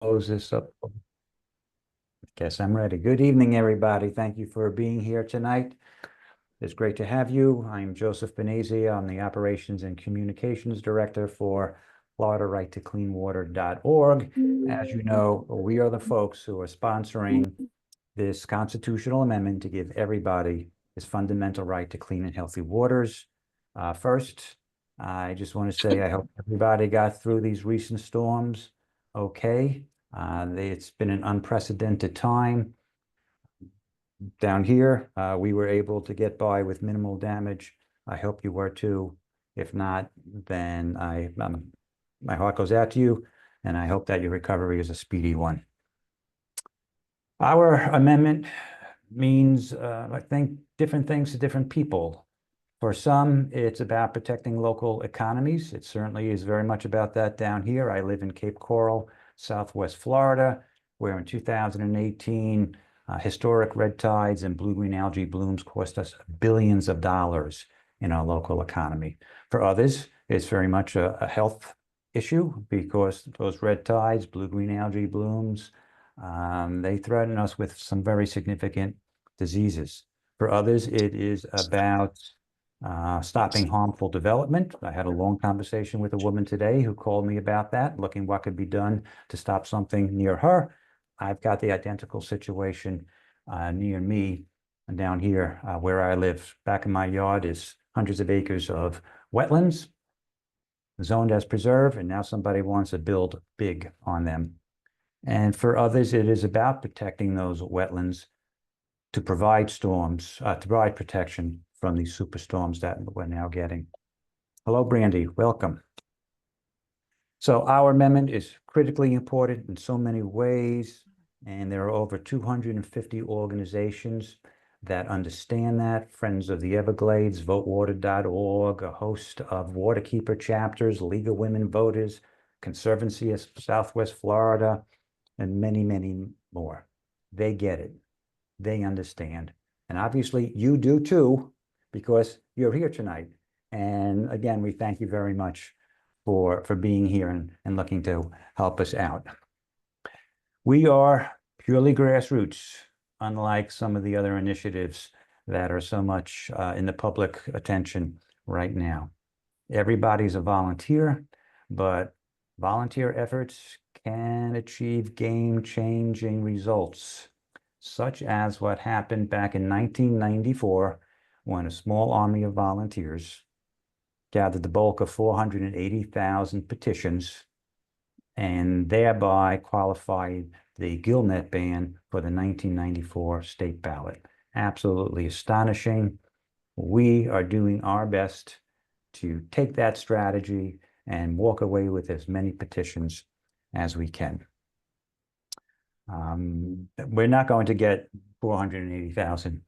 close this up. Guess I'm ready. Good evening, everybody. Thank you for being here tonight. It's great to have you. I'm Joseph Benazia. I'm the Operations and Communications Director for FloridaRightToCleanWater.org. As you know, we are the folks who are sponsoring this constitutional amendment to give everybody this fundamental right to clean and healthy waters. First, I just want to say I hope everybody got through these recent storms okay. It's been an unprecedented time. Down here, we were able to get by with minimal damage. I hope you were too. If not, then my heart goes out to you, and I hope that your recovery is a speedy one. Our amendment means, I think, different things to different people. For some, it's about protecting local economies. It certainly is very much about that down here. I live in Cape Coral, Southwest Florida, where in 2018, historic red tides and blue-green algae blooms cost us billions of dollars in our local economy. For others, it's very much a health issue because those red tides, blue-green algae blooms, they threaten us with some very significant diseases. For others, it is about stopping harmful development. I had a long conversation with a woman today who called me about that, looking what could be done to stop something near her. I've got the identical situation near me down here where I live. Back in my yard is hundreds of acres of wetlands zoned as preserve, and now somebody wants to build big on them. And for others, it is about protecting those wetlands to provide protection from these superstorms that we're now getting. Hello, Brandy, welcome. So our amendment is critically important in so many ways, and there are over 250 organizations that understand that. Friends of the Everglades, votewater.org, a host of Waterkeeper chapters, League of Women Voters, Conservancy of Southwest Florida, and many, many more. They get it. They understand. And obviously you do too, because you're here tonight. And again, we thank you very much for being here and looking to help us out. We are purely grassroots, unlike some of the other initiatives that are so much in the public attention right now. Everybody's a volunteer, but volunteer efforts can achieve game-changing results, such as what happened back in 1994 when a small army of volunteers gathered the bulk of 480,000 petitions and thereby qualified the gillnet ban for the 1994 state ballot. Absolutely astonishing. We are doing our best to take that strategy and walk away with as many petitions as we can. We're not going to get 480,000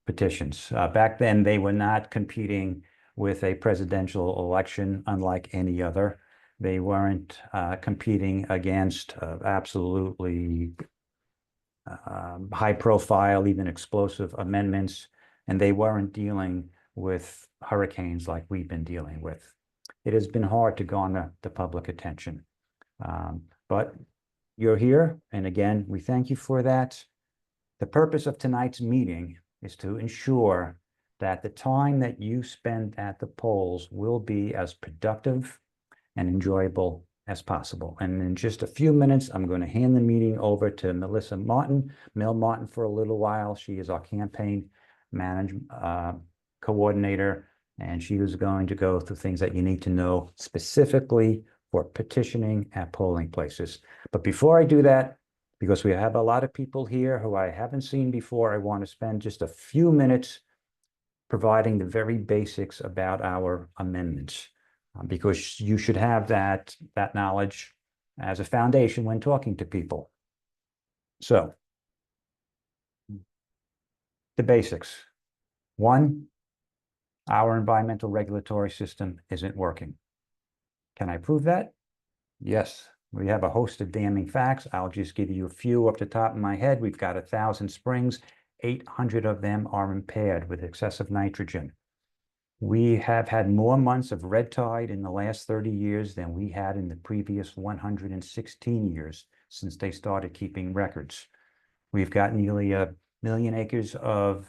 petitions. Back then, they were not competing with a presidential election unlike any other. They weren't competing against absolutely high-profile, even explosive amendments, and they weren't dealing with hurricanes like we've been dealing with. It has been hard to garner the public attention, but you're here, and again, we thank you for that. The purpose of tonight's meeting is to ensure that the time that you spend at the polls will be as productive and enjoyable as possible. And in just a few minutes, I'm going to hand the meeting over to Melissa Martin, Mel Martin, for a little while. She is our campaign coordinator, and she is going to go through things that you need to know specifically for petitioning at polling places. But before I do that, because we have a lot of people here who I haven't seen before, I want to spend just a few minutes providing the very basics about our amendments, because you should have that knowledge as a foundation when talking to people. So, the basics. One, our environmental regulatory system isn't working. Can I prove that? Yes. We have a host of damning facts. I'll just give you a few off the top of my head. We've got 1,000 springs. 800 of them are impaired with excessive nitrogen. We have had more months of red tide in the last 30 years than we had in the previous 116 years. since they started keeping records. We've got nearly 1 million acres of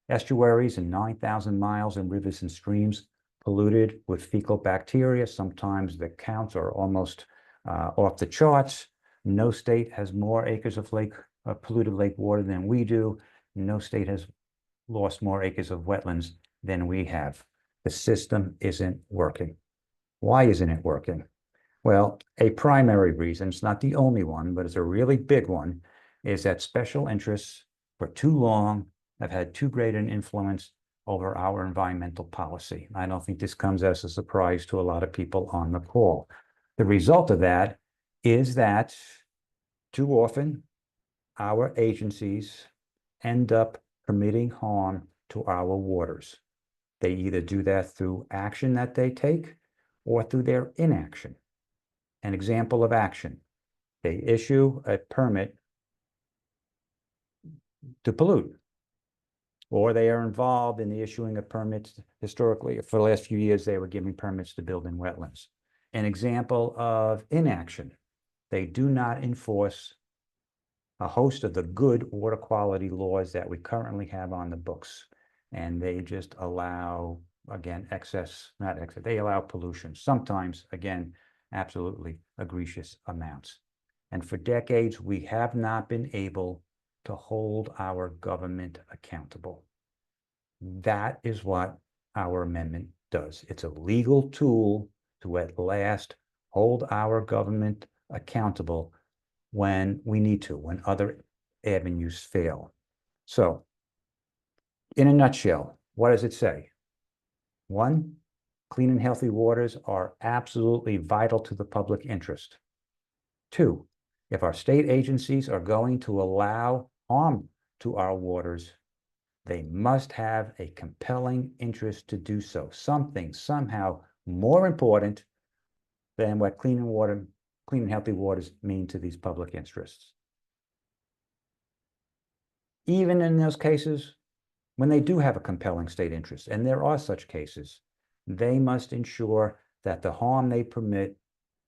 estuaries and 9,000 miles in rivers and streams polluted with fecal bacteria. Sometimes the counts are almost off the charts. No state has more acres of polluted lake water than we do. No state has lost more acres of wetlands than we have. The system isn't working. Why isn't it working? Well, a primary reason, it's not the only one, but it's a really big one, is that special interests for too long have had too great an influence over our environmental policy. I don't think this comes as a surprise to a lot of people on the call. The result of that is that too often our agencies end up permitting harm to our waters. They either do that through action that they take or through their inaction. An example of action, they issue a permit to pollute, or they are involved in the issuing of permits. Historically, for the last few years, they were giving permits to build in wetlands. An example of inaction, they do not enforce a host of the good water quality laws that we currently have on the books. And they just allow, again, they allow pollution. Sometimes, again, absolutely egregious amounts. And for decades, we have not been able to hold our government accountable. That is what our amendment does. It's a legal tool to at last hold our government accountable when we need to, when other avenues fail. So, in a nutshell, what does it say? 1, clean and healthy waters are absolutely vital to the public interest. 2, if our state agencies are going to allow harm to our waters, they must have a compelling interest to do so. Something somehow more important than what clean and healthy waters mean to these public interests. Even in those cases when they do have a compelling state interest, and there are such cases, they must ensure that the harm they permit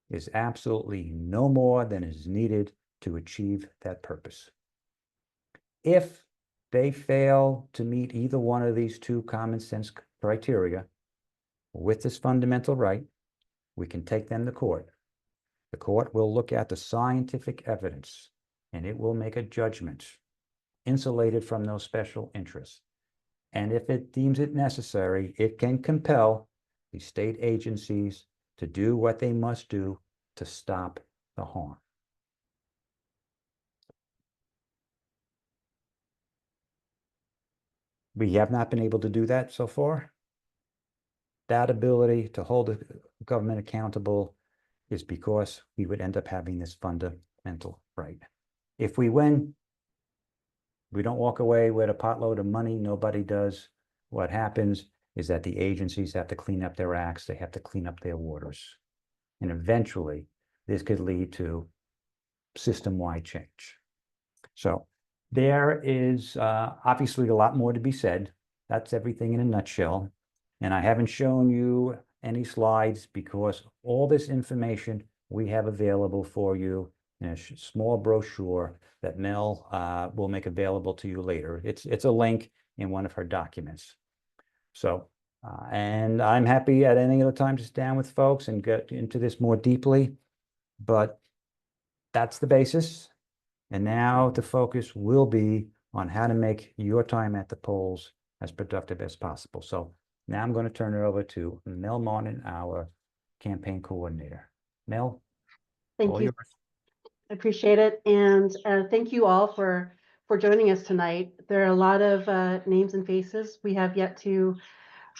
is absolutely no more than is needed to achieve that purpose. If they fail to meet either one of these two common sense criteria with this fundamental right, we can take them to court. The court will look at the scientific evidence and it will make a judgment insulated from those special interests. And if it deems it necessary, it can compel the state agencies to do what they must do to stop the harm. We have not been able to do that so far. That ability to hold the government accountable is because we would end up having this fundamental right. If we win, we don't walk away with a potload of money. Nobody does. What happens is that the agencies have to clean up their acts. They have to clean up their waters. And eventually, this could lead to system-wide change. So there is obviously a lot more to be said. That's everything in a nutshell. And I haven't shown you any slides because all this information we have available for you in a small brochure that Mel will make available to you later. It's a link in one of her documents. So, and I'm happy at any other time to sit down with folks and get into this more deeply, but that's the basis. And now the focus will be on how to make your time at the polls as productive as possible. So now I'm going to turn it over to Mel Martin, our campaign coordinator. Mel, thank you. I appreciate it. And thank you all for joining us tonight. There are a lot of names and faces we have yet to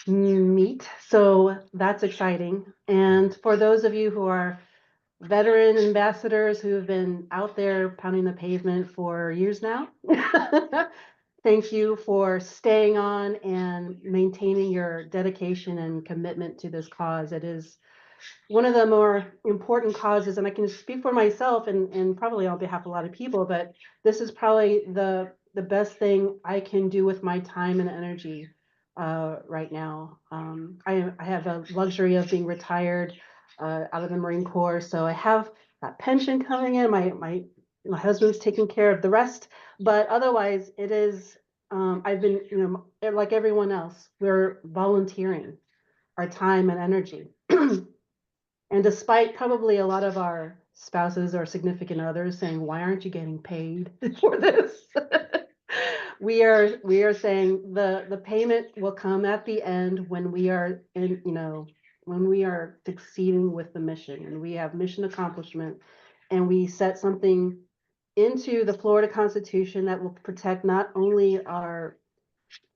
meet, so that's exciting. And for those of you who are veteran ambassadors who have been out there pounding the pavement for years now, thank you for staying on and maintaining your dedication and commitment to this cause. It is one of the more important causes, and I can speak for myself and probably on behalf of a lot of people, but this is probably the best thing I can do with my time and energy right now. I have a luxury of being retired out of the Marine Corps, so I have got pension coming in. My husband's taking care of the rest, but otherwise it is, I've been, like everyone else, we're volunteering our time and energy. And despite probably a lot of our spouses or significant others saying, why aren't you getting paid for this? we are saying the payment will come at the end when we are when we are succeeding with the mission and we have mission accomplishment and we set something into the Florida Constitution that will protect not only our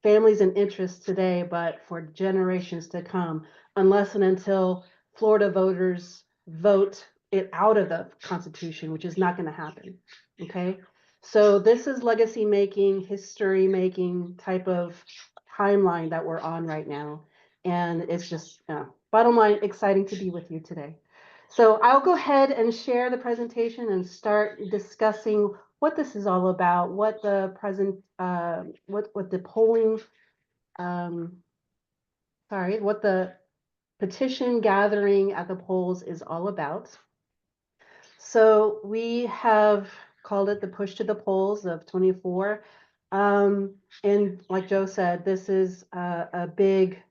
families and interests today, but for generations to come, unless and until Florida voters vote it out of the Constitution, which is not going to happen. Okay. So this is legacy making, history making type of timeline that we're on right now. And it's just, bottom line, exciting to be with you today. So I'll go ahead and share the presentation and start discussing what this is all about, what the what the polling, what the petition gathering at the polls is all about. So we have called it the Push to the Polls of 24. And like Joe said, this is a big,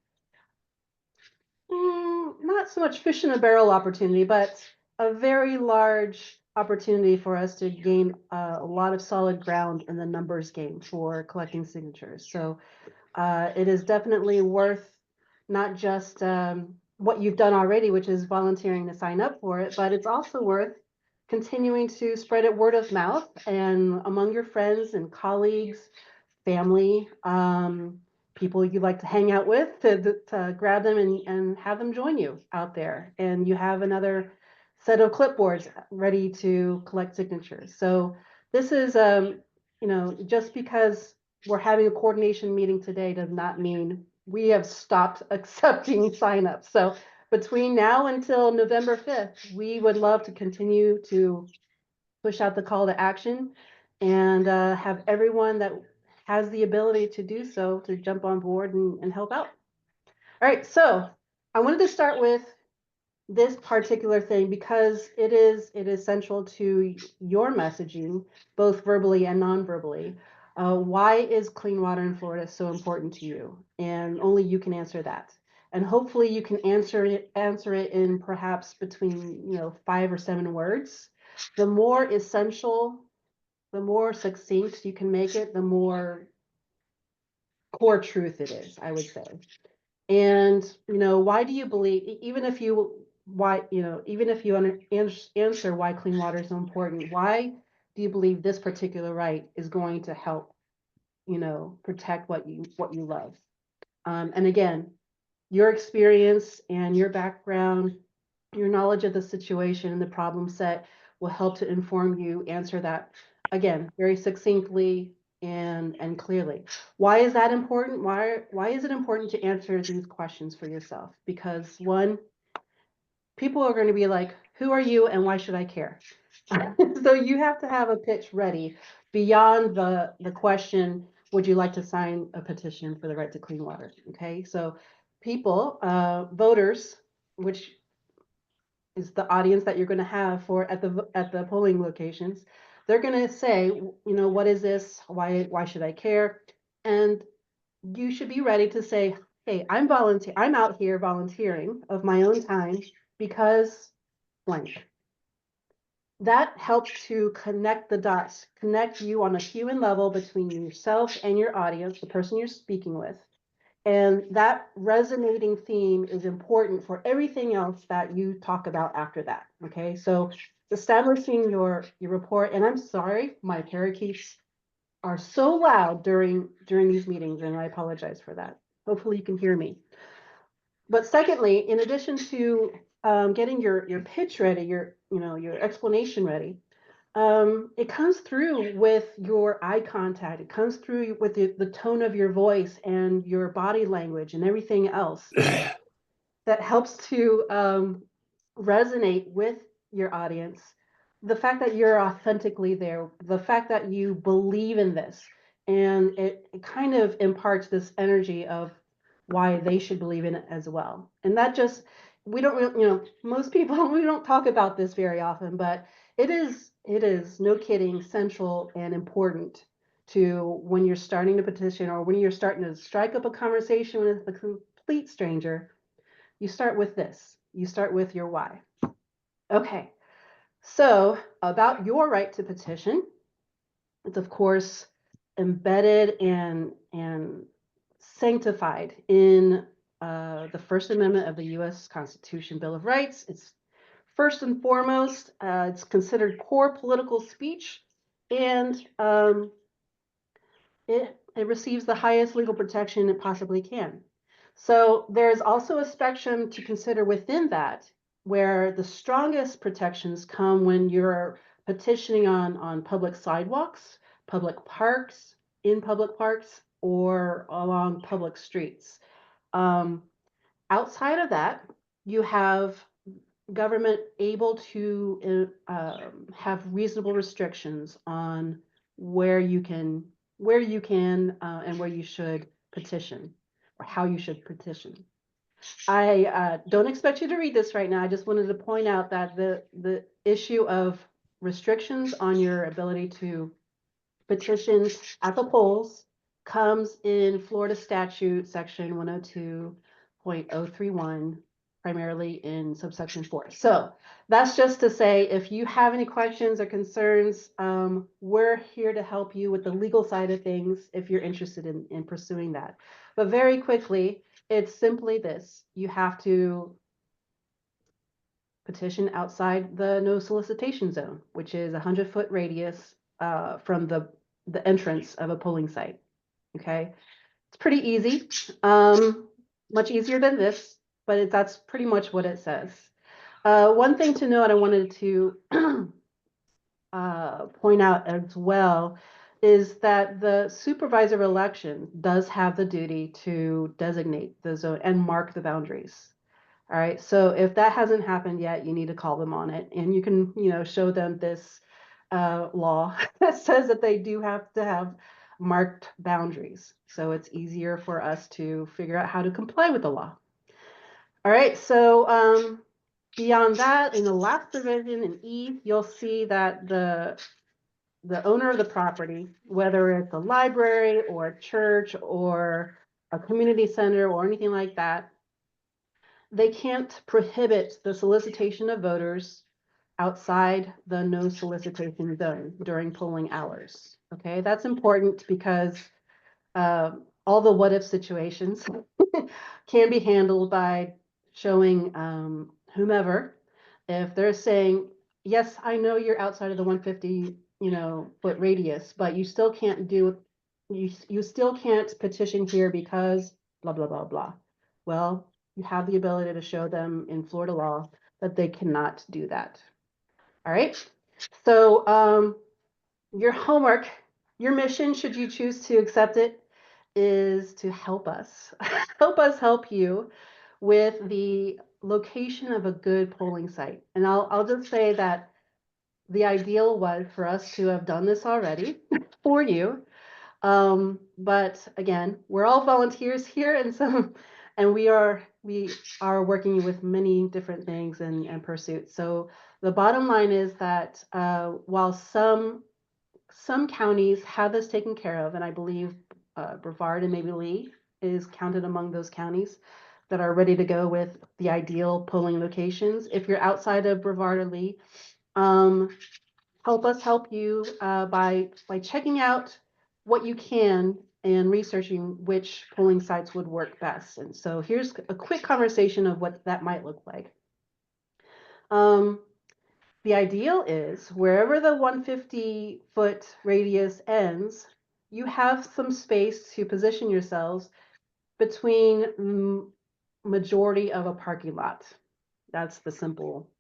not so much fish in a barrel opportunity, but a very large opportunity for us to gain a lot of solid ground in the numbers game for collecting signatures. So it is definitely worth not just what you've done already, which is volunteering to sign up for it, but it's also worth continuing to spread it word of mouth and among your friends and colleagues, family, people you like to hang out with, to grab them and have them join you out there. And you have another set of clipboards ready to collect signatures. So this is, just because we're having a coordination meeting today does not mean we have stopped accepting signups. So between now until November 5th, we would love to continue to push out the call to action and have everyone that has the ability to do so to jump on board and help out. All right, so I wanted to start with this particular thing because it is central to your messaging, both verbally and non-verbally. Why is clean water in Florida so important to you? And only you can answer that. And hopefully you can answer it in perhaps between 5 or 7 words. The more essential, the more succinct you can make it, the more core truth it is, I would say. And why do you believe, even if you answer why clean water is so important, why do you believe this particular right is going to help protect what you love? And again, your experience and your background, your knowledge of the situation and the problem set will help to inform you answer that, again, very succinctly and clearly. Why is that important? Why is it important to answer these questions for yourself? Because one, people are going to be like, who are you and why should I care? So you have to have a pitch ready beyond the question, would you like to sign a petition for the right to clean water? Okay, so people, voters, which is the audience that you're going to have for at the polling locations, they're going to say, what is this? Why should I care? And you should be ready to say, hey, I'm out here volunteering of my own time because blank. That helps to connect the dots, connect you on a human level between yourself and your audience, the person you're speaking with. And that resonating theme is important for everything else that you talk about after that. Okay, so establishing your report, and I'm sorry, my parakeets are so loud during these meetings, and I apologize for that. Hopefully you can hear me. But secondly, in addition to getting your pitch ready, your explanation ready, it comes through with your eye contact. It comes through with the tone of your voice and your body language and everything else that helps to resonate with your audience. The fact that you're authentically there, the fact that you believe in this, and it kind of imparts this energy of why they should believe in it as well. And that just we don't really, most people, we don't talk about this very often, but it is no kidding, central and important to when you're starting to petition or when you're starting to strike up a conversation with a complete stranger. You start with this. You start with your why. Okay. So about your right to petition, it's of course embedded and sanctified in the First Amendment of the U.S. Constitution Bill of Rights. It's first and foremost, it's considered core political speech, and it receives the highest legal protection it possibly can. So there's also a spectrum to consider within that, where the strongest protections come when you're petitioning on public sidewalks, public parks, in public parks, or along public streets. Outside of that, you have government able to have reasonable restrictions on where you can and where you should petition or how you should petition. I don't expect you to read this right now. I just wanted to point out that the issue of restrictions on your ability to petition at the polls comes in Florida statute section 102.031, primarily in subsection 4. So that's just to say, if you have any questions or concerns, we're here to help you with the legal side of things if you're interested in pursuing that. But very quickly, it's simply this: you have to petition outside the no solicitation zone, which is a 100-foot radius from the entrance of a polling site. Okay, it's pretty easy, much easier than this, but that's pretty much what it says. One thing to note, I wanted to point out as well, is that the supervisor of election does have the duty to designate the zone and mark the boundaries. All right, so if that hasn't happened yet, you need to call them on it, and you can, show them this law that says that they do have to have marked boundaries. So it's easier for us to figure out how to comply with the law. All right, so beyond that, in the last provision in E, you'll see that the owner of the property, whether it's a library or a church or a community center or anything like that, they can't prohibit the solicitation of voters outside the no solicitation zone during polling hours. Okay, that's important because all the what if situations can be handled by showing whomever, if they're saying, yes, I know you're outside of the 150 foot radius, but you still can't you still can't petition here because blah blah blah blah. Well, you have the ability to show them in Florida law that they cannot do that. All right, so your homework, your mission, should you choose to accept it, is to help us help you with the location of a good polling site. And I'll just say that the ideal was for us to have done this already for you. But again, we're all volunteers here, and we are working with many different things and pursuits. So the bottom line is that while some counties have this taken care of, and I believe Brevard and maybe Lee is counted among those counties that are ready to go with the ideal polling locations. If you're outside of Brevard or Lee, help us help you by checking out what you can and researching which polling sites would work best. And so here's a quick conversation of what that might look like. The ideal is wherever the 150-foot radius ends, you have some space to position yourselves between majority of a parking lot. That's the simple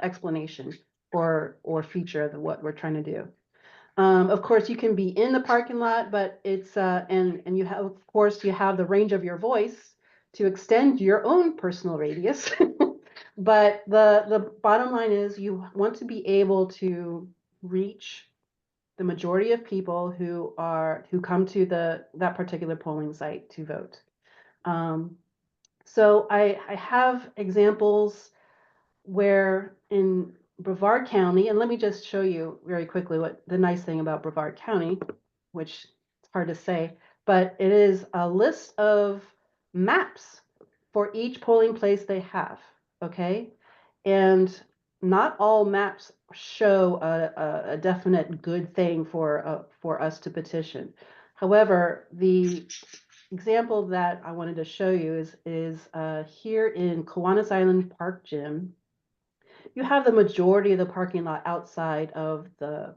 explanation or feature of what we're trying to do. Of course, you can be in the parking lot, but it's and you have, of course, you have the range of your voice to extend your own personal radius. But the bottom line is you want to be able to reach the majority of people who come to that particular polling site to vote. So I have examples where in Brevard County, and let me just show you very quickly what the nice thing about Brevard County, which it's hard to say, but it is a list of maps for each polling place they have, okay? And not all maps show a definite good thing for us to petition. However, the example that I wanted to show you is here in Kiwanis Island Park Gym. You have the majority of the parking lot outside of the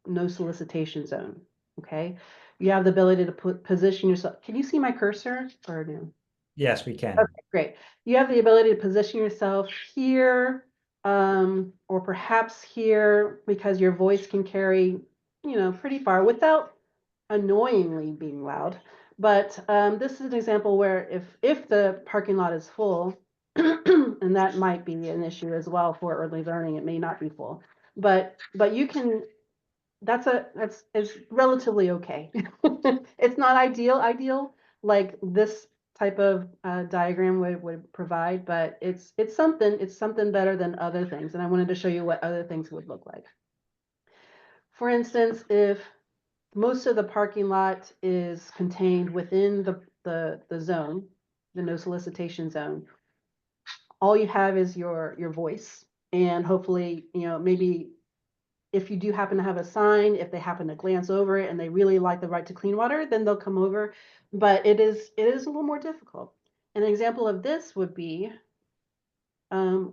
no solicitation zone. Okay, you have the ability to position yourself. Can you see my cursor or no? Yes, we can. Okay, great. You have the ability to position yourself here, or perhaps here, because your voice can carry, pretty far without annoyingly being loud. But this is an example where if the parking lot is full, and that might be an issue as well for early learning, it may not be full, but you can. It's relatively okay. It's not ideal like this type of diagram would provide, but it's something better than other things. And I wanted to show you what other things would look like. For instance, if most of the parking lot is contained within the zone, the no solicitation zone, all you have is your voice, and hopefully, maybe if you do happen to have a sign, if they happen to glance over it and they really like the right to clean water, then they'll come over. But it is a little more difficult. An example of this would be, again,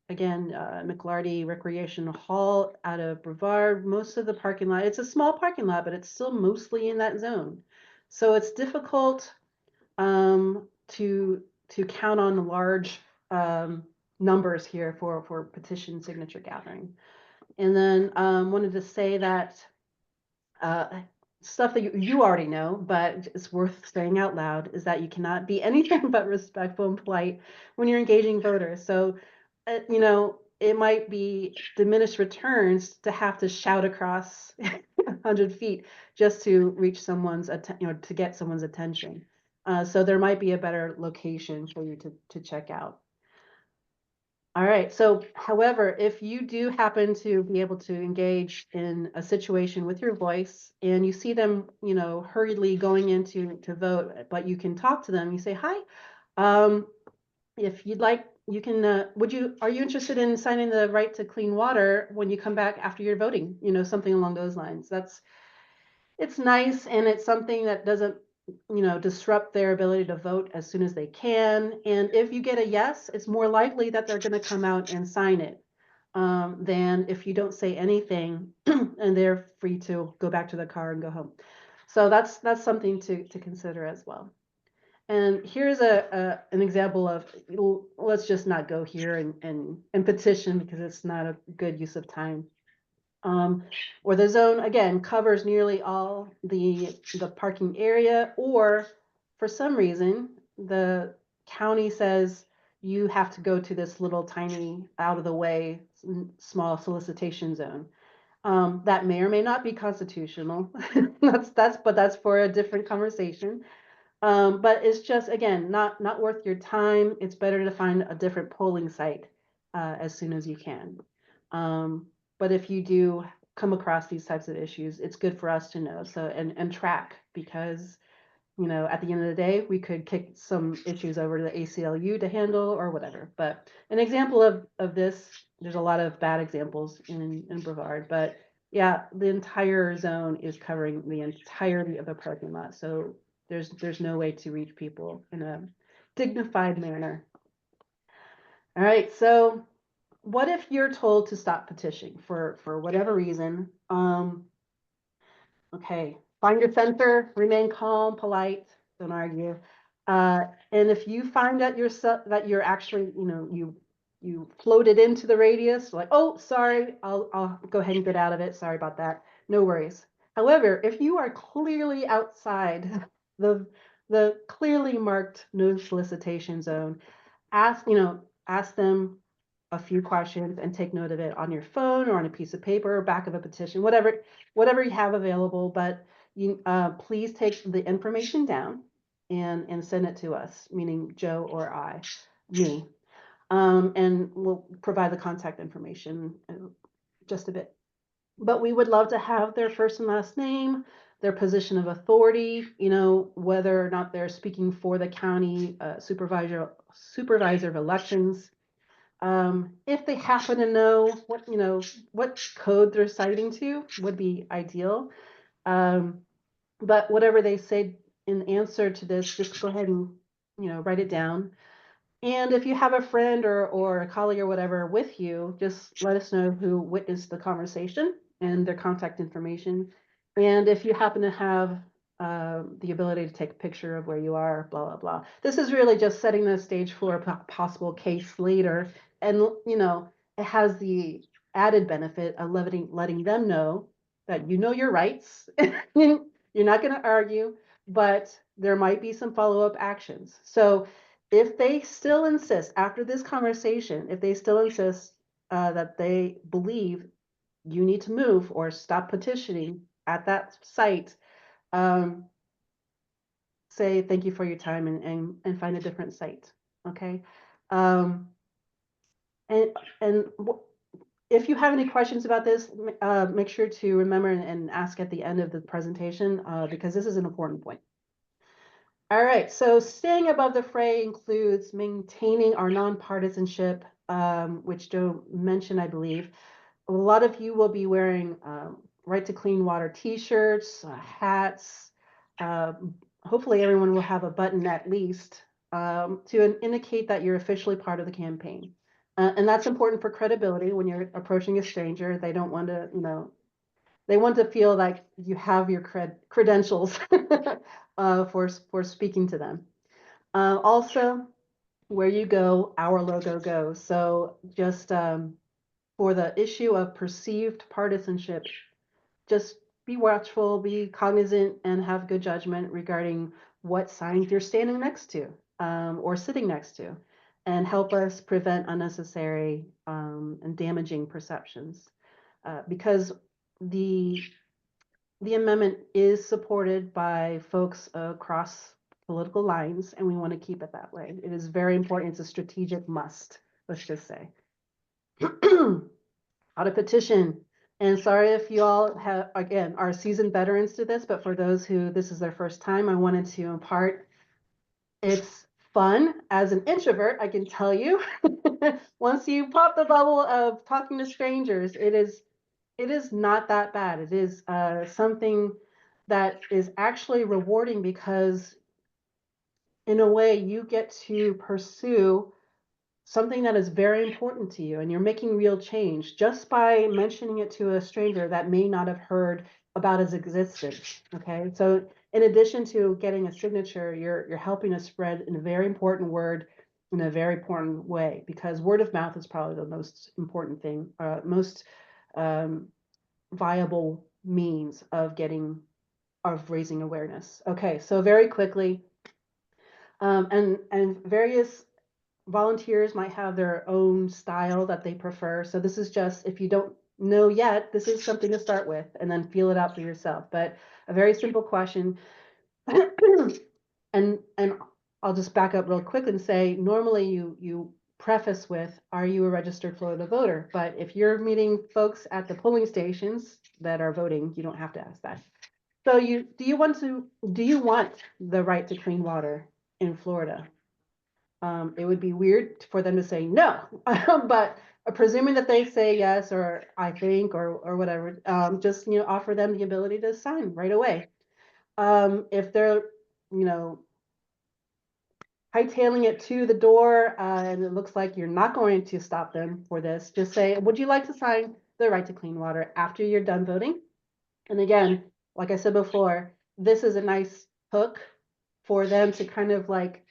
McLarty Recreation Hall out of Brevard. Most of the parking lot, it's a small parking lot, but it's still mostly in that zone. So it's difficult to count on large numbers here for petition signature gathering. And then wanted to say that stuff that you already know, but it's worth saying out loud, is that you cannot be anything but respectful and polite when you're engaging voters. So, it might be diminished returns to have to shout across 100 feet just to reach someone's, to get someone's attention. So there might be a better location for you to check out. All right. So, however, if you do happen to be able to engage in a situation with your voice and you see them, hurriedly going into to vote, but you can talk to them, you say, "Hi, if you'd like, you can, are you interested in signing the right to clean water when you come back after you're voting?" Something along those lines. It's nice, and it's something that doesn't disrupt their ability to vote as soon as they can. And if you get a yes, it's more likely that they're going to come out and sign it than if you don't say anything and they're free to go back to the car and go home. So that's something to consider as well. And here's an example of, let's just not go here and petition because it's not a good use of time. Or the zone, again, covers nearly all the parking area, or for some reason, the county says you have to go to this little tiny out of the way small solicitation zone. That may or may not be constitutional. But that's for a different conversation. But it's just, again, not worth your time. It's better to find a different polling site as soon as you can. But if you do come across these types of issues, it's good for us to know. So and track, because at the end of the day, we could kick some issues over to the ACLU to handle or whatever. But an example of this, there's a lot of bad examples in Brevard, but yeah, the entire zone is covering the entirety of the parking lot. So there's no way to reach people in a dignified manner. All right, so what if you're told to stop petitioning for whatever reason? Okay, find your center, remain calm, polite, don't argue. And if you find that you're actually, you floated into the radius, like, oh, sorry, I'll go ahead and get out of it. Sorry about that. No worries. However, if you are clearly outside the clearly marked no solicitation zone, ask them a few questions and take note of it on your phone or on a piece of paper or back of a petition, whatever you have available. But you please take the information down and send it to us, meaning Joe or me. And we'll provide the contact information in just a bit. But we would love to have their first and last name, their position of authority, whether or not they're speaking for the county supervisor of elections. If they happen to know what code they're citing to would be ideal. But whatever they say in answer to this, just go ahead and write it down. And if you have a friend or a colleague or whatever with you, just let us know who witnessed the conversation and their contact information. And if you happen to have the ability to take a picture of where you are, blah, blah, blah. This is really just setting the stage for a possible case later. And, it has the added benefit of letting them know that your rights. You're not going to argue, but there might be some follow-up actions. So if they still insist after this conversation, if they still insist that they believe you need to move or stop petitioning at that site, say thank you for your time and find a different site. Okay. And if you have any questions about this, make sure to remember and ask at the end of the presentation because this is an important point. All right, so staying above the fray includes maintaining our nonpartisanship, which Joe mentioned, I believe. A lot of you will be wearing Right to Clean Water t-shirts, hats. Hopefully everyone will have a button at least to indicate that you're officially part of the campaign. And that's important for credibility when you're approaching a stranger. They don't want to, they want to feel like you have your credentials for speaking to them. Also, where you go, our logo goes. So just for the issue of perceived partisanship, just be watchful, be cognizant, and have good judgment regarding what signs you're standing next to or sitting next to, and help us prevent unnecessary and damaging perceptions. Because the amendment is supported by folks across political lines, and we want to keep it that way. It is very important. It's a strategic must, let's just say. How to petition. And sorry if you all have, again, are seasoned veterans to this, but for those who this is their first time, I wanted to impart, it's fun. As an introvert, I can tell you, once you pop the bubble of talking to strangers, it is not that bad. It is something that is actually rewarding because in a way you get to pursue something that is very important to you and you're making real change just by mentioning it to a stranger that may not have heard about its existence. Okay, so in addition to getting a signature, you're helping to spread in a very important word in a very important way, because word of mouth is probably the most important thing, most viable means of raising awareness. Okay, so very quickly, and various volunteers might have their own style that they prefer. So this is just, if you don't know yet, this is something to start with and then feel it out for yourself. But a very simple question. and I'll just back up real quick and say, normally you preface with, are you a registered Florida voter? But if you're meeting folks at the polling stations that are voting, you don't have to ask that. So do you want the right to clean water in Florida? It would be weird for them to say no, but presuming that they say yes, or I think, or whatever, just offer them the ability to sign right away. If they're hightailing it to the door and it looks like you're not going to stop them for this, just say, would you like to sign the right to clean water after you're done voting? And again, like I said before, this is a nice hook for them to kind of like,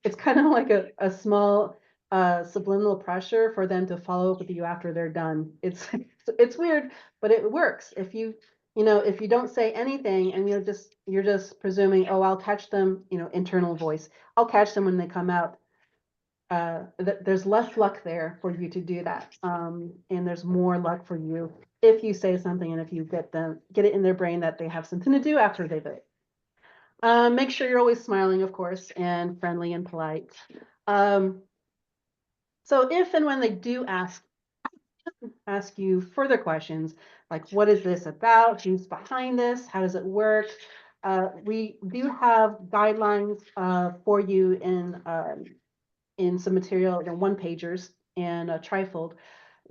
it's kind of like a small subliminal pressure for them to follow up with you after they're done. It's weird, but it works. If you don't say anything and you're just presuming, oh, I'll catch them, internal voice, I'll catch them when they come out. There's less luck there for you to do that. And there's more luck for you if you say something and if you get it in their brain that they have something to do after they vote. Make sure you're always smiling, of course, and friendly and polite. So if and when they do ask you further questions, like what is this about? Who's behind this? How does it work? We do have guidelines for you in some material, one pagers and a trifold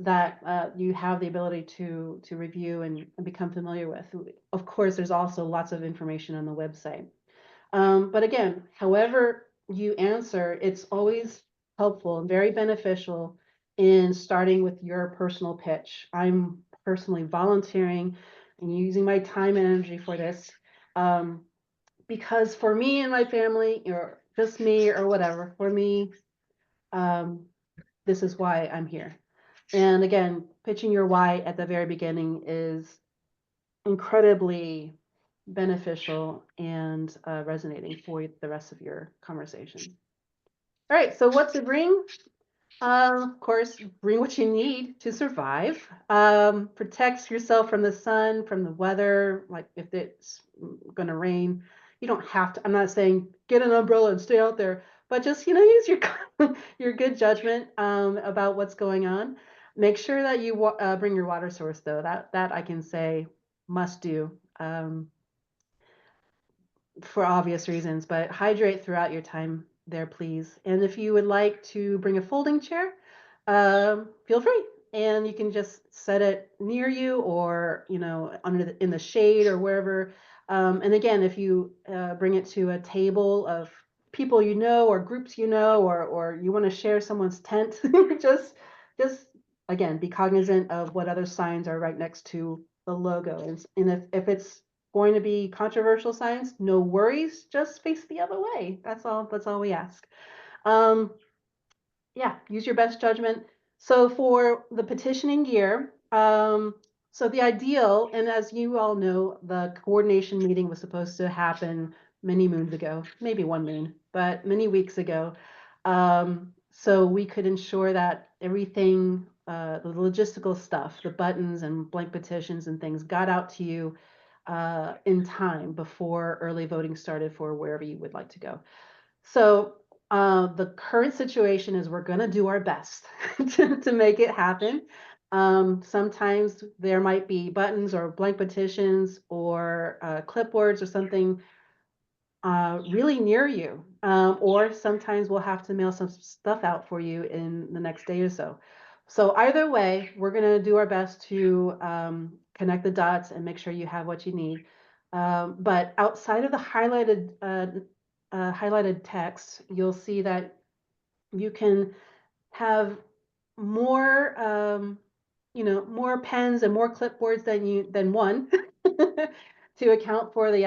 that you have the ability to review and become familiar with. Of course, there's also lots of information on the website. But again, however you answer, it's always helpful and very beneficial in starting with your personal pitch. I'm personally volunteering and using my time and energy for this because for me and my family, or just me or whatever, for me, this is why I'm here. And again, pitching your why at the very beginning is incredibly beneficial and resonating for the rest of your conversation. All right, so what to bring? Of course, bring what you need to survive. Protect yourself from the sun, from the weather, like if it's going to rain. You don't have to, I'm not saying get an umbrella and stay out there, but just, use your, your good judgment about what's going on. Make sure that you bring your water source, though. That I can say must do. For obvious reasons, but hydrate throughout your time there, please. And if you would like to bring a folding chair, feel free. And you can just set it near you or, in the shade or wherever. And again, if you bring it to a table of people or groups or you want to share someone's tent, just again, be cognizant of what other signs are right next to the logo. And if it's going to be controversial signs, no worries, just face the other way. That's all we ask. Yeah, use your best judgment. So for the petitioning gear, so the ideal, and as you all know, the coordination meeting was supposed to happen many moons ago, maybe one moon, but many weeks ago. So we could ensure that everything, the logistical stuff, the buttons and blank petitions and things got out to you in time before early voting started for wherever you would like to go. So the current situation is we're going to do our best to make it happen. Sometimes there might be buttons or blank petitions or clipboards or something really near you. Or sometimes we'll have to mail some stuff out for you in the next day or so. So either way, we're going to do our best to connect the dots and make sure you have what you need. But outside of the highlighted text, you'll see that you can have more, more pens and more clipboards than one to account for the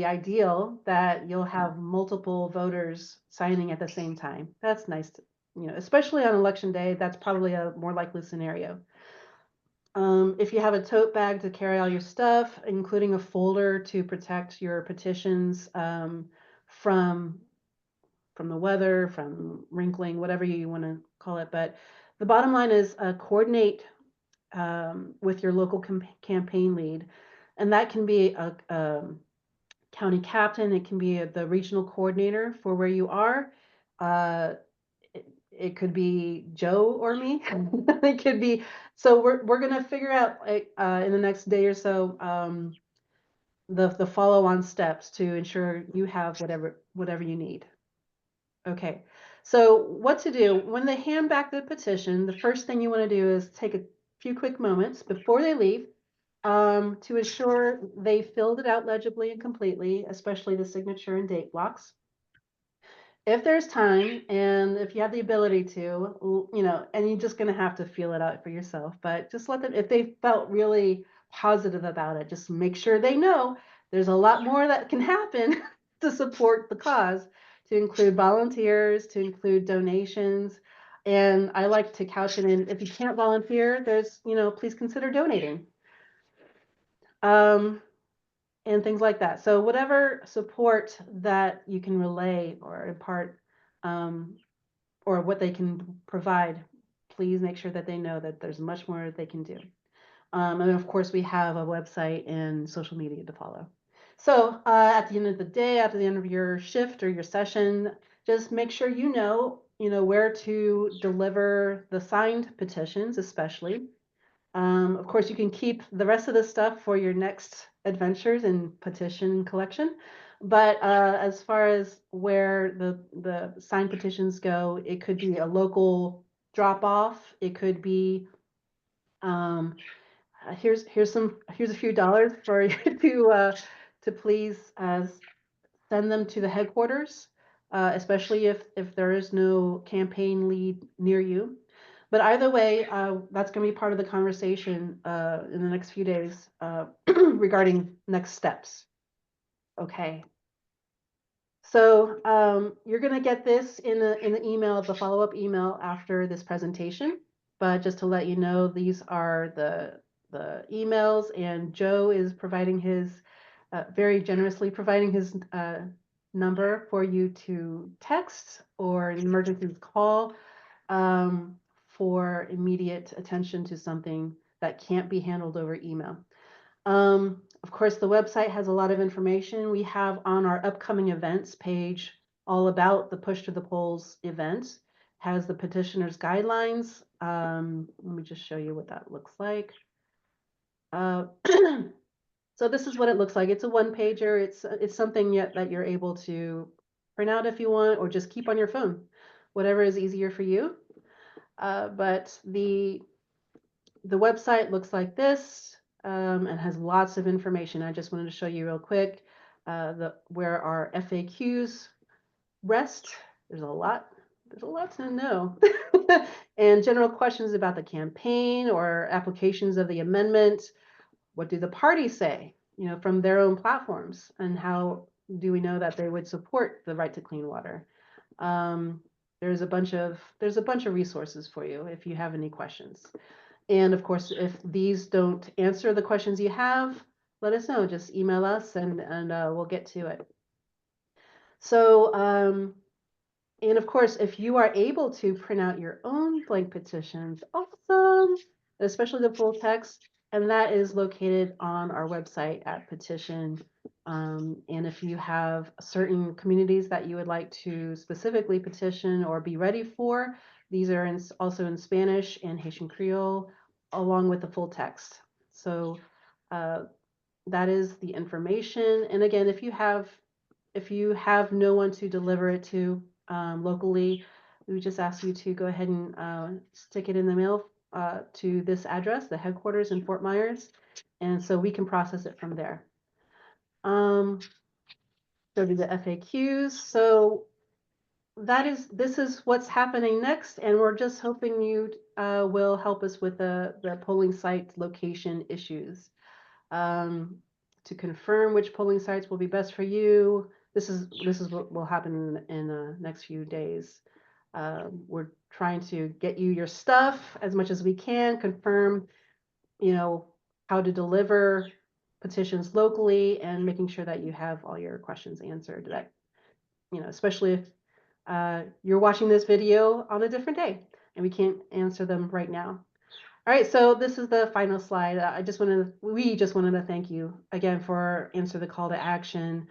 ideal that you'll have multiple voters signing at the same time. That's nice, especially on election day. That's probably a more likely scenario. If you have a tote bag to carry all your stuff, including a folder to protect your petitions from the weather, from wrinkling, whatever you want to call it. But the bottom line is coordinate with your local campaign lead. And that can be a county captain. It can be the regional coordinator for where you are. It could be Joe or me. It could be. So we're going to figure out in the next day or so the follow-on steps to ensure you have whatever you need. Okay, so what to do when they hand back the petition? The first thing you want to do is take a few quick moments before they leave to ensure they filled it out legibly and completely, especially the signature and date blocks. If there's time and if you have the ability to, and you're just going to have to feel it out for yourself, but just let them, if they felt really positive about it, just make sure they know there's a lot more that can happen to support the cause, to include volunteers, to include donations. And I like to couch it in, if you can't volunteer, there's, please consider donating. And things like that. So whatever support that you can relay or impart, or what they can provide, please make sure that they know that there's much more they can do. And of course, we have a website and social media to follow. So at the end of the day, at the end of your shift or your session, just make sure you know where to deliver the signed petitions, especially. Of course, you can keep the rest of the stuff for your next adventures in petition collection. But as far as where the signed petitions go, it could be a local drop off. It could be here's a few dollars for you to please send them to the headquarters, especially if there is no campaign lead near you. But either way, that's going to be part of the conversation in the next few days regarding next steps. Okay. So you're going to get this in the email, the follow-up email after this presentation. But just to let you know, these are the emails, and Joe is providing his very generously providing his number for you to text or an emergency call for immediate attention to something that can't be handled over email. Of course, the website has a lot of information. We have on our upcoming events page all about the Push to the Polls event, has the petitioner's guidelines. Let me just show you what that looks like. So this is what it looks like. It's a one-pager. It's something that you're able to print out if you want, or just keep on your phone, whatever is easier for you. But the website looks like this and has lots of information. I just wanted to show you real quick where our FAQs rest. There's a lot to know. And general questions about the campaign or applications of the amendment. What do the parties say, from their own platforms, and how do we know that they would support the right to clean water? There's a bunch of resources for you if you have any questions. And of course, if these don't answer the questions you have, let us know. Just email us and we'll get to it. So, and of course, if you are able to print out your own blank petitions, awesome, especially the full text, and that is located on our website at petition. And if you have certain communities that you would like to specifically petition or be ready for, these are also in Spanish and Haitian Creole, along with the full text. So that is the information. And again, if you have no one to deliver it to locally, we would just ask you to go ahead and stick it in the mail to this address, the headquarters in Fort Myers, and so we can process it from there. Go to the FAQs. So this is what's happening next, and we're just hoping you will help us with the polling site location issues. To confirm which polling sites will be best for you. This is what will happen in the next few days. We're trying to get you your stuff as much as we can, confirm, how to deliver petitions locally, and making sure that you have all your questions answered. That, especially if you're watching this video on a different day and we can't answer them right now. All right, so this is the final slide. We just wanted to thank you again for answer the call to action.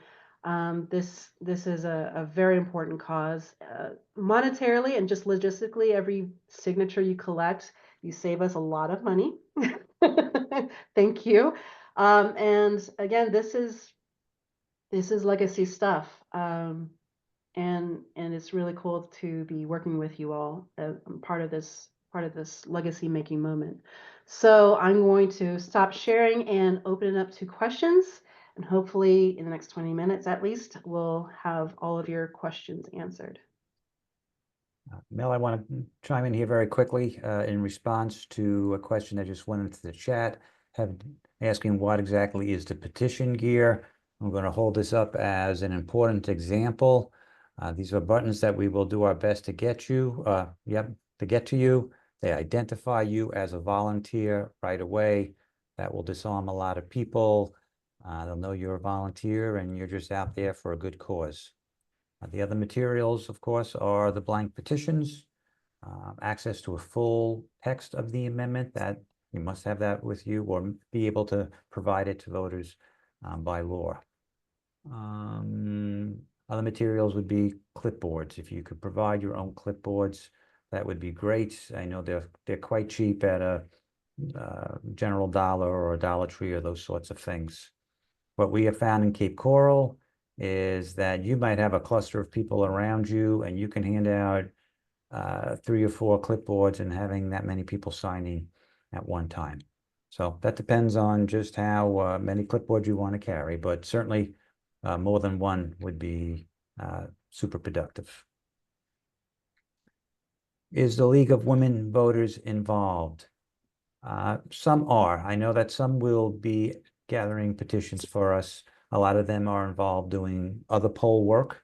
This is a very important cause. Monetarily and just logistically, every signature you collect, you save us a lot of money. Thank you. And again, this is legacy stuff. And it's really cool to be working with you all, part of this legacy making moment. So I'm going to stop sharing and open it up to questions, and hopefully in the next 20 minutes at least, we'll have all of your questions answered. Mel, I want to chime in here very quickly in response to a question that just went into the chat, asking what exactly is the petition gear. I'm going to hold this up as an important example. These are buttons that we will do our best to get you. To get to you. They identify you as a volunteer right away. That will disarm a lot of people. They'll know you're a volunteer and you're just out there for a good cause. The other materials, of course, are the blank petitions, access to a full text of the amendment. That you must have that with you or be able to provide it to voters by law. Other materials would be clipboards. If you could provide your own clipboards, that would be great. I know they're quite cheap at a General Dollar or a Dollar Tree or those sorts of things. What we have found in Cape Coral is that you might have a cluster of people around you and you can hand out 3 or 4 clipboards and having that many people signing at one time. So that depends on just how many clipboards you want to carry, but certainly more than one would be super productive. Is the League of Women Voters involved? Some are. I know that some will be gathering petitions for us. A lot of them are involved doing other poll work.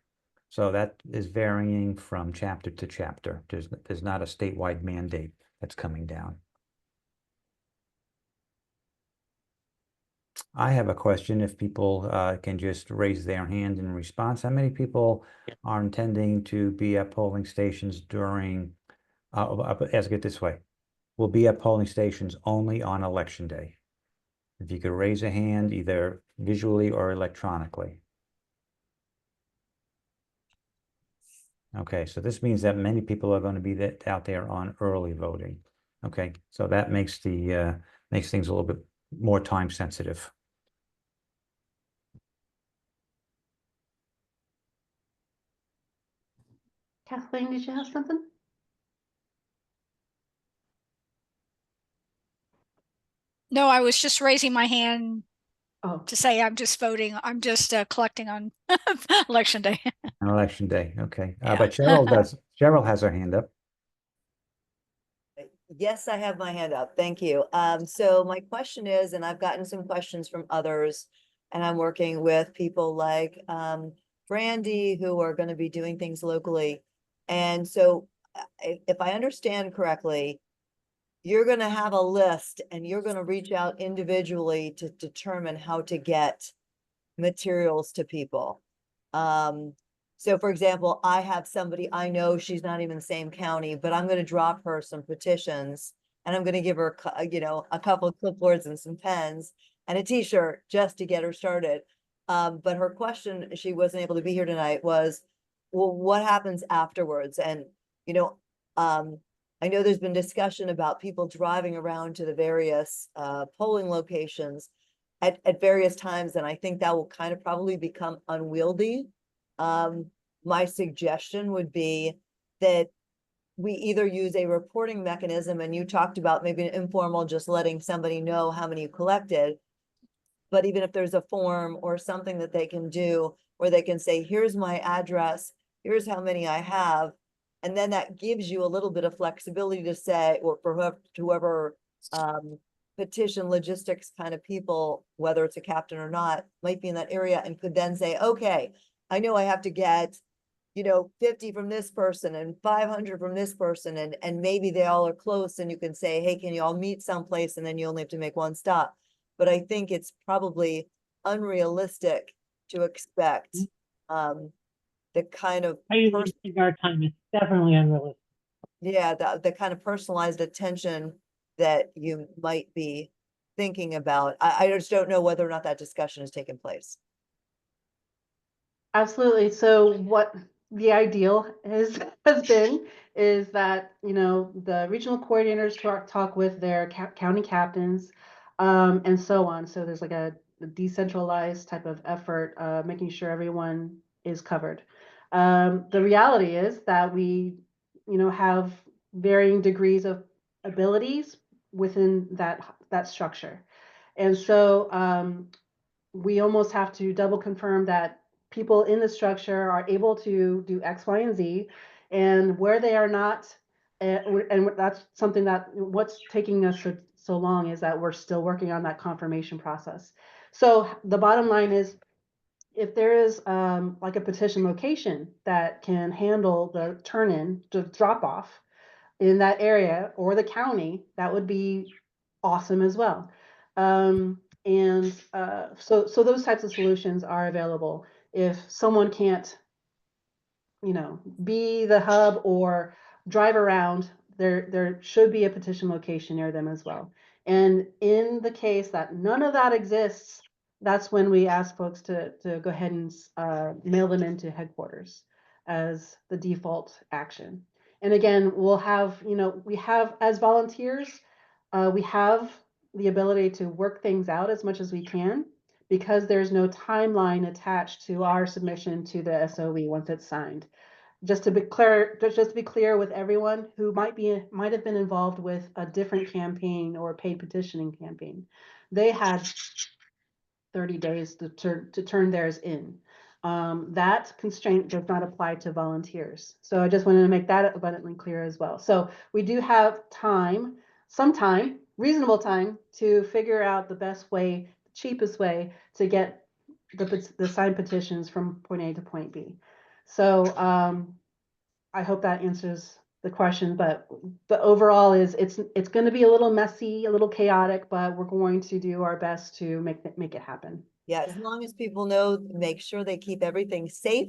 So that is varying from chapter to chapter. There's not a statewide mandate that's coming down. I have a question if people can just raise their hand in response. How many people are intending to be at polling stations during, ask it this way, will be at polling stations only on election day? If you could raise a hand either visually or electronically. Okay, so this means that many people are going to be out there on early voting. Okay, so that makes makes things a little bit more time sensitive. Kathleen, did you have something? No, I was just raising my hand Oh, to say I'm just voting. I'm just collecting on election day. On election day, okay. Yeah. But Cheryl does. Cheryl has her hand up. Yes, I have my hand up. Thank you. So my question is, and I've gotten some questions from others, and I'm working with people like Brandy who are going to be doing things locally. And so if I understand correctly, you're going to have a list and you're going to reach out individually to determine how to get materials to people. So for example, I have somebody I know, she's not even the same county, but I'm going to drop her some petitions and I'm going to give her, you know, a couple of clipboards and some pens and a t-shirt just to get her started. But her question, she wasn't able to be here tonight, was, well, what happens afterwards? And, you know, I know there's been discussion about people driving around to the various polling locations at various times, and I think that will kind of probably become unwieldy. My suggestion would be that we either use a reporting mechanism, and you talked about maybe an informal, just letting somebody know how many you collected. But even if there's a form or something that they can do where they can say, here's my address, here's how many I have. And then that gives you a little bit of flexibility to say, or for whoever petition logistics kind of people, whether it's a captain or not, might be in that area and could then say, okay, I know I have to get, you know, 50 from this person and 500 from this person, and maybe they all are close, and you can say, hey, can you all meet someplace? And then you only have to make one stop. But I think it's probably unrealistic to expect the kind of I usually think our time is definitely unrealistic. yeah, the kind of personalized attention that you might be thinking about. I just don't know whether or not that discussion has taken place. absolutely. So what the ideal has been is that, you know, the regional coordinators talk with their county captains and so on. So there's like a decentralized type of effort, making sure everyone is covered. The reality is that we, you know, have varying degrees of abilities within that structure. And so we almost have to double confirm that people in the structure are able to do X, Y, and Z, and where they are not, and that's something that what's taking us so long is that we're still working on that confirmation process. So the bottom line is, if there is like a petition location that can handle the turn-in, the drop-off in that area, or the county, that would be awesome as well. So those types of solutions are available. If someone can't, you know, be the hub or drive around, there should be a petition location near them as well. And in the case that none of that exists, that's when we ask folks to go ahead and mail them into headquarters as the default action. And again, we'll have, we have, as volunteers, we have the ability to work things out as much as we can, because there's no timeline attached to our submission to the SOE once it's signed. Just to be clear with everyone who might have been involved with a different campaign or paid petitioning campaign, they had 30 days to turn theirs in. That constraint does not apply to volunteers. So I just wanted to make that abundantly clear as well. So we do have time, some time, reasonable time, to figure out the best way, cheapest way to get the signed petitions from point A to point B. So I hope that answers the question, but the overall is it's going to be a little messy, a little chaotic, but we're going to do our best to make it happen. Yeah, as long as people know, make sure they keep everything safe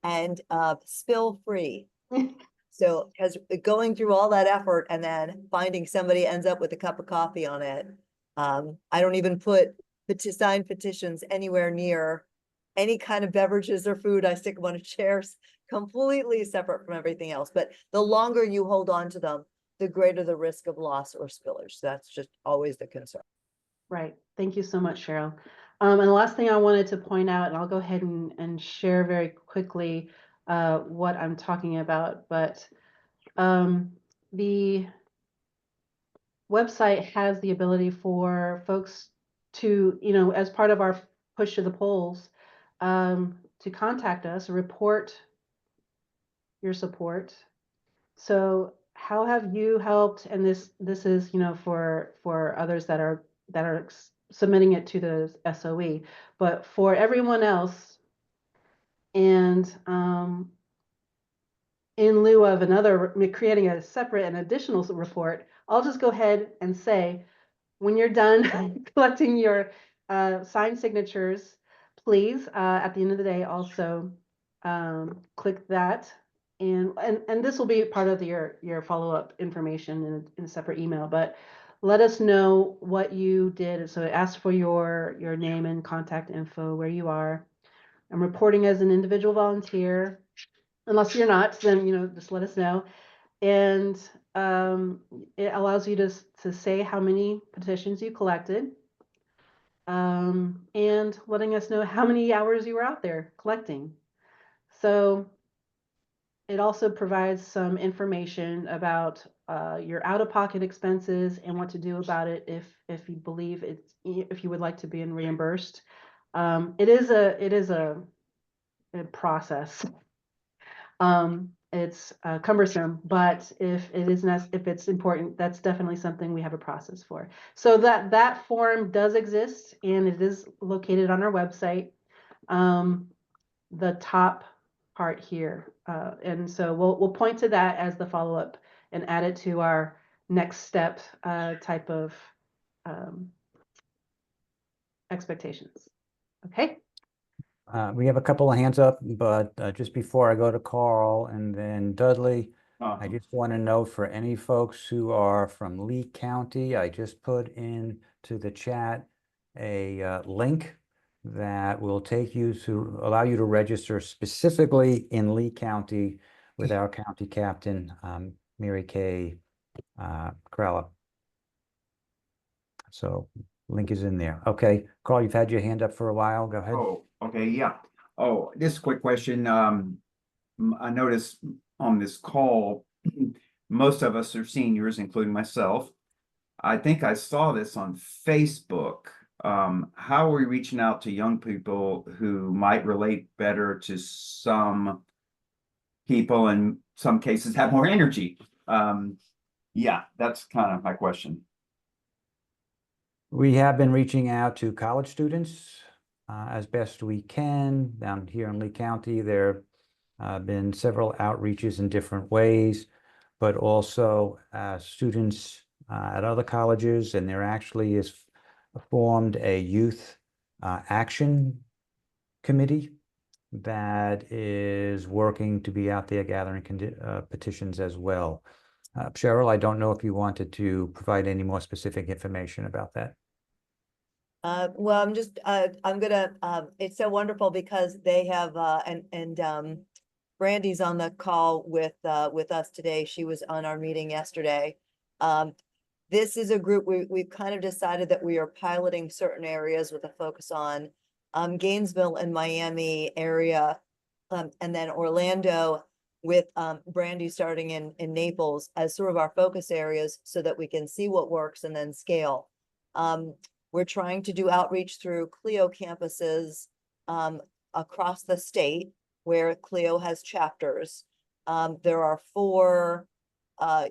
and spill free. So, because going through all that effort and then finding somebody ends up with a cup of coffee on it, I don't even put signed petitions anywhere near any kind of beverages or food. I stick them on chairs, completely separate from everything else. But the longer you hold on to them, the greater the risk of loss or spillage. That's just always the concern. Right. Thank you so much, Cheryl. And the last thing I wanted to point out, and I'll go ahead and share very quickly what I'm talking about, but the website has the ability for folks to, as part of our push to the polls, to contact us, report your support. So how have you helped? And this is, for others that are submitting it to the SOE, but for everyone else, and in lieu of creating a separate and additional report, I'll just go ahead and say, when you're done collecting your signed signatures, please, at the end of the day, also click that. And this will be part of your follow-up information in a separate email, but let us know what you did. So it asks for your name and contact info, where you are. I'm reporting as an individual volunteer. Unless you're not, then just let us know. And it allows you to say how many petitions you collected, and letting us know how many hours you were out there collecting. So it also provides some information about your out-of-pocket expenses and what to do about it if you believe if you would like to be reimbursed. It is a process. It's cumbersome, but if it's important, that's definitely something we have a process for. So that form does exist, and it is located on our website, the top part here, and so we'll point to that as the follow-up and add it to our next step type of expectations. Okay. We have a couple of hands up, but just before I go to Carl and then Dudley, I just want to know for any folks who are from Lee County, I just put into the chat a link that will take you to allow you to register specifically in Lee County with our county captain, Mary Kay Kralla. So link is in there. Okay, Carl, you've had your hand up for a while. Go ahead. Oh, okay, yeah. Oh, this quick question. I noticed on this call, most of us are seniors, including myself. I think I saw this on Facebook. How are we reaching out to young people who might relate better to some people, in some cases have more energy? Yeah, that's kind of my question. We have been reaching out to college students as best we can. Down here in Lee County, there have been several outreaches in different ways, but also students at other colleges, and there actually is formed a youth action committee that is working to be out there gathering petitions as well. Cheryl, I don't know if you wanted to provide any more specific information about that. Well, I'm gonna, it's so wonderful because they have, Brandy's on the call with us today. She was on our meeting yesterday. This is a group, we've kind of decided that we are piloting certain areas with a focus on, Gainesville and Miami area, and then Orlando with, Brandy starting in Naples as sort of our focus areas so that we can see what works and then scale. We're trying to do outreach through Clio campuses across the state where Clio has chapters. There are 4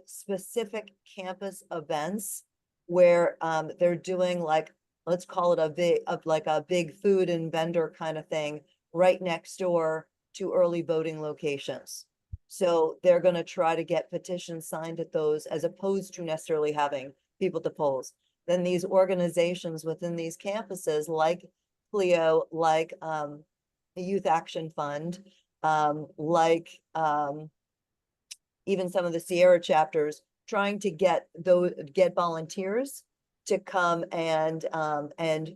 specific campus events where they're doing like, let's call it a big food and vendor kind of thing right next door to early voting locations. So they're going to try to get petitions signed at those as opposed to necessarily having people to polls. Then these organizations within these campuses like Clio, like the Youth Action Fund, even some of the Sierra chapters, trying to get volunteers to come and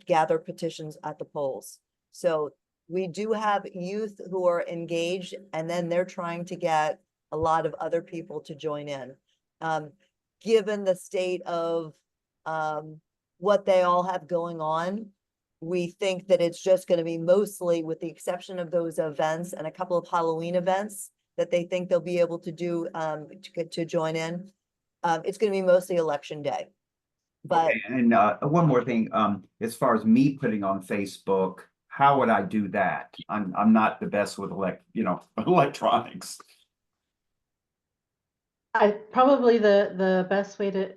gather petitions at the polls. So we do have youth who are engaged, and then they're trying to get a lot of other people to join in. Given the state of what they all have going on, we think that it's just going to be mostly, with the exception of those events and a couple of Halloween events that they think they'll be able to do to join in. It's going to be mostly election day. But Okay, and one more thing, as far as me putting on Facebook, how would I do that? I'm not the best with electronics. Probably the best way to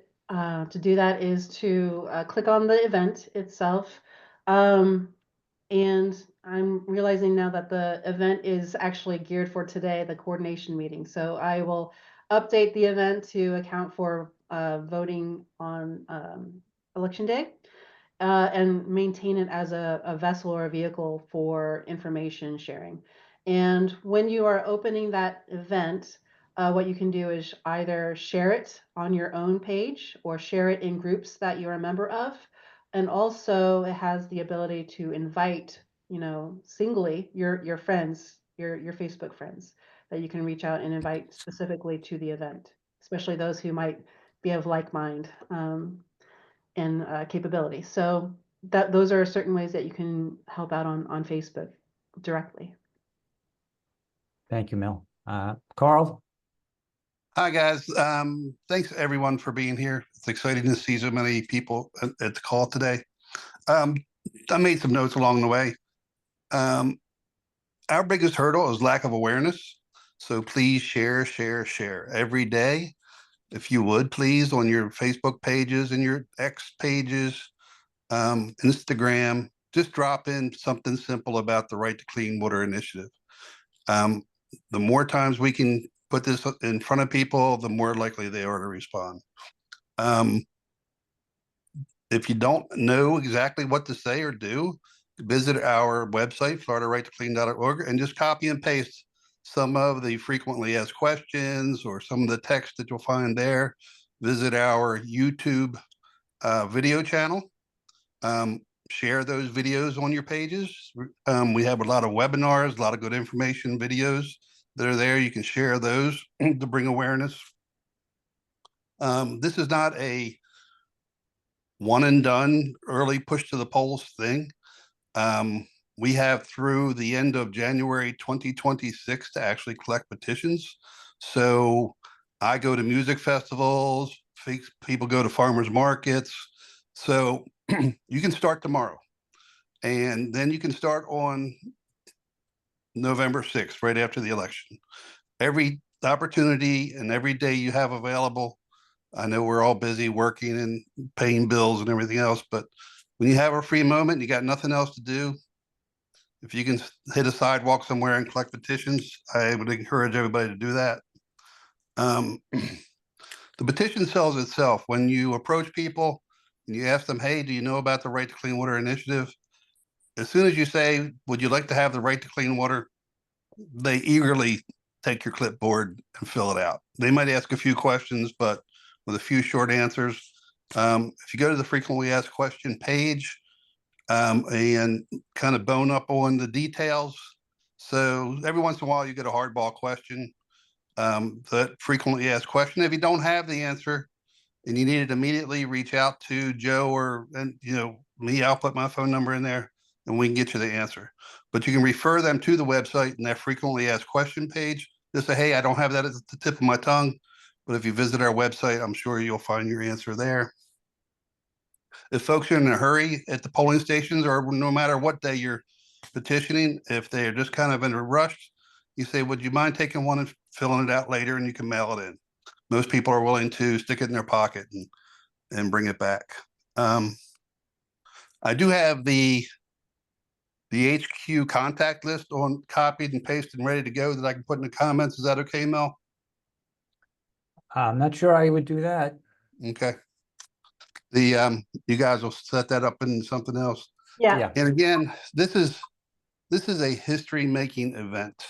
do that is to click on the event itself. And I'm realizing now that the event is actually geared for today, the coordination meeting. So I will update the event to account for voting on election day and maintain it as a vessel or a vehicle for information sharing. And when you are opening that event, what you can do is either share it on your own page or share it in groups that you're a member of. And also it has the ability to invite, singly your friends, your Facebook friends that you can reach out and invite specifically to the event, especially those who might be of like mind and capability. So those are certain ways that you can help out on Facebook directly. Thank you, Mel. Carl? Hi, guys. Thanks everyone for being here. It's exciting to see so many people at the call today. I made some notes along the way. Our biggest hurdle is lack of awareness. So please share every day. If you would, please, on your Facebook pages and your X pages, Instagram, just drop in something simple about the Right to Clean Water Initiative. The more times we can put this in front of people, the more likely they are to respond. If you don't know exactly what to say or do, visit our website, FloridaRightToClean.org, and just copy and paste some of the frequently asked questions or some of the text that you'll find there. Visit our YouTube video channel. Share those videos on your pages. We have a lot of webinars, a lot of good information videos that are there. You can share those to bring awareness. This is not a one and done early push to the polls thing. We have through the end of January 2026 to actually collect petitions. So I go to music festivals, people go to farmers markets. So you can start tomorrow. And then you can start on November 6th, right after the election. Every opportunity and every day you have available. I know we're all busy working and paying bills and everything else, but when you have a free moment, you got nothing else to do. If you can hit a sidewalk somewhere and collect petitions, I would encourage everybody to do that. The petition sells itself. When you approach people and you ask them, hey, do you know about the Right to Clean Water Initiative? As soon as you say, would you like to have the right to clean water? They eagerly take your clipboard and fill it out. They might ask a few questions, but with a few short answers. If you go to the frequently asked question page, and kind of bone up on the details. So every once in a while you get a hardball question, that frequently asked question. If you don't have the answer and you need it immediately, reach out to Joe or, and me, I'll put my phone number in there and we can get you the answer. But you can refer them to the website and that frequently asked question page. Just say, hey, I don't have that at the tip of my tongue, but if you visit our website, I'm sure you'll find your answer there. If folks are in a hurry at the polling stations, or no matter what day you're petitioning, if they're just kind of in a rush, you say, would you mind taking one and filling it out later, and you can mail it in. Most people are willing to stick it in their pocket and bring it back. I do have the HQ contact list on copied and pasted and ready to go that I can put in the comments. Is that okay, Mel? I'm not sure I would do that. Okay. The you guys will set that up in something else. Yeah. Yeah. And again, this is a history-making event.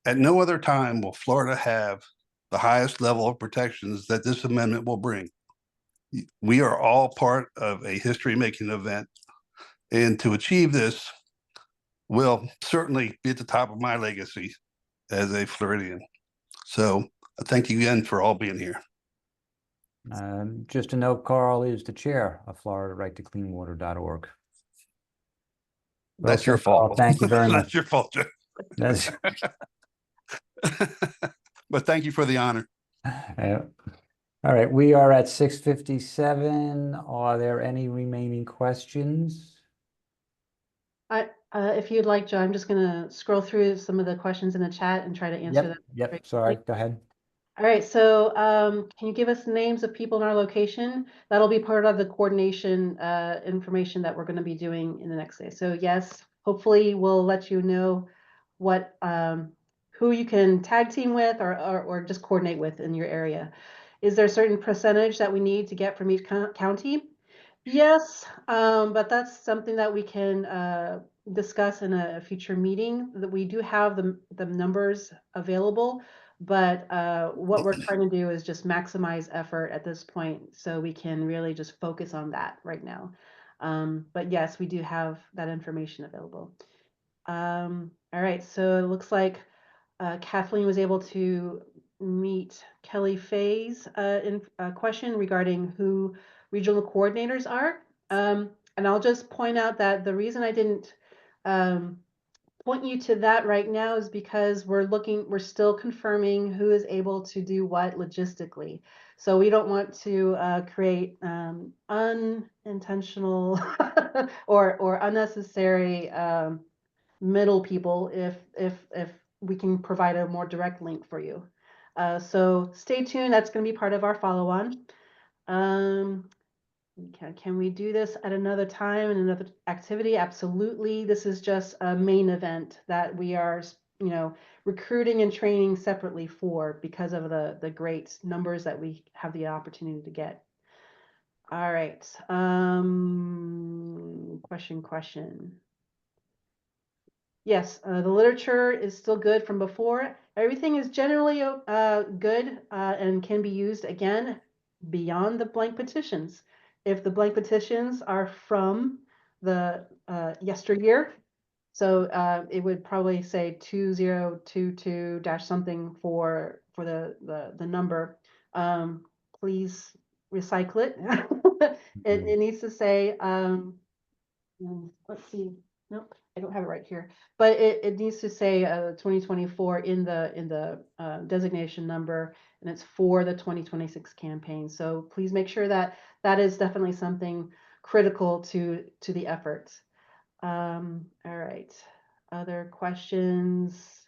At no other time will Florida have the highest level of protections that this amendment will bring. We are all part of a history-making event, and to achieve this will certainly be at the top of my legacy as a Floridian. So thank you again for all being here. Just to note, Carl is the chair of FloridaRightToCleanWater.org. That's your Carl, fault. thank you very much. That's your fault, Joe. That's, But thank you for the honor. all right, we are at 6:57. Are there any remaining questions? If you'd like, Joe, I'm just gonna scroll through some of the questions in the chat and try to answer them. Yep, sorry, go ahead. All right, so can you give us names of people in our location? That'll be part of the coordination information that we're going to be doing in the next day. So yes, hopefully we'll let you know what who you can tag team with or just coordinate with in your area. Is there a certain percentage that we need to get from each county? Yes, but that's something that we can discuss in a future meeting. That we do have the numbers available, but what we're trying to do is just maximize effort at this point, so we can really just focus on that right now. But yes, we do have that information available. All right, so it looks like Kathleen was able to meet Kelly Fay's question regarding who regional coordinators are. And I'll just point out that the reason I didn't point you to that right now is because we're still confirming who is able to do what logistically. So we don't want to create unintentional or unnecessary middle people if we can provide a more direct link for you. So stay tuned. That's going to be part of our follow-on. Can we do this at another time and another activity? Absolutely. This is just a main event that we are, recruiting and training separately for because of the great numbers that we have the opportunity to get. All right. Question. Yes, the literature is still good from before. Everything is generally good and can be used again beyond the blank petitions. If the blank petitions are from the yesteryear, so it would probably say 2022 dash something for the number. Please recycle it. It needs to say, let's see. Nope, I don't have it right here, but it needs to say 2024 in the designation number, and it's for the 2026 campaign. So please make sure that that is definitely something critical to the efforts. All right, other questions?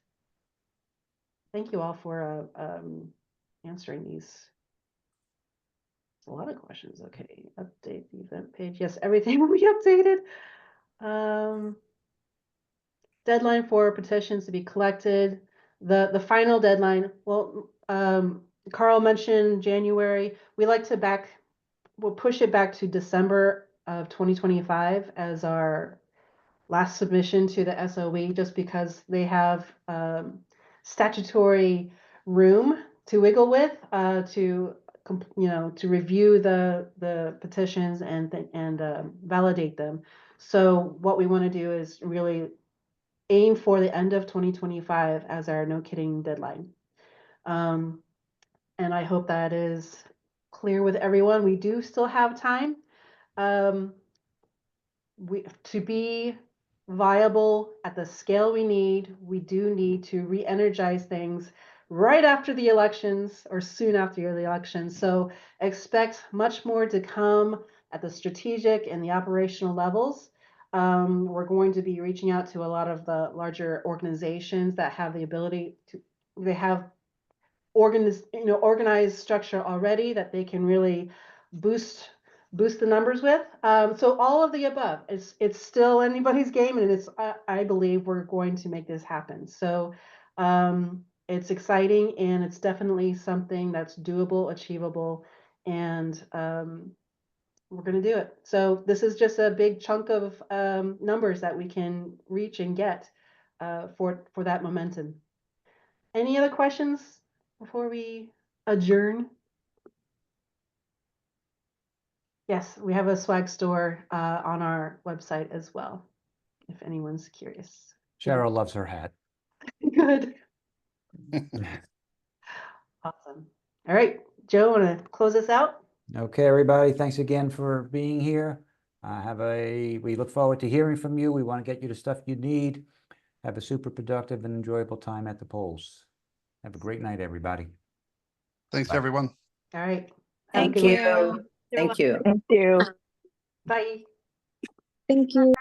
Thank you all for answering these. A lot of questions. Okay, update the event page. Yes, everything will be updated. Deadline for petitions to be collected. The final deadline. Well, Carl mentioned January. We like to we'll push it back to December of 2025 as our last submission to the SOE, just because they have statutory room to wiggle with to to review the petitions and validate them. So what we want to do is really aim for the end of 2025 as our no kidding deadline. And I hope that is clear with everyone. We do still have time. To be viable at the scale we need, we do need to re-energize things right after the elections or soon after the elections. So expect much more to come at the strategic and the operational levels. We're going to be reaching out to a lot of the larger organizations that have the ability to, they have organized structure already that they can really boost the numbers with. So all of the above, it's still anybody's game, and I believe we're going to make this happen. So it's exciting, and it's definitely something that's doable, achievable, and we're going to do it. So this is just a big chunk of numbers that we can reach and get for that momentum. Any other questions before we adjourn? Yes, we have a swag store on our website as well, if anyone's curious. Cheryl loves her hat. Good. Awesome. All right, Joe, want to close us out? Okay, everybody, thanks again for being here. We look forward to hearing from you. We want to get you the stuff you need. Have a super productive and enjoyable time at the polls. Have a great night, everybody. Thanks, Bye. everyone. All right. Have a Thank good one. you. Thank you. Thank you. Bye. Thank you.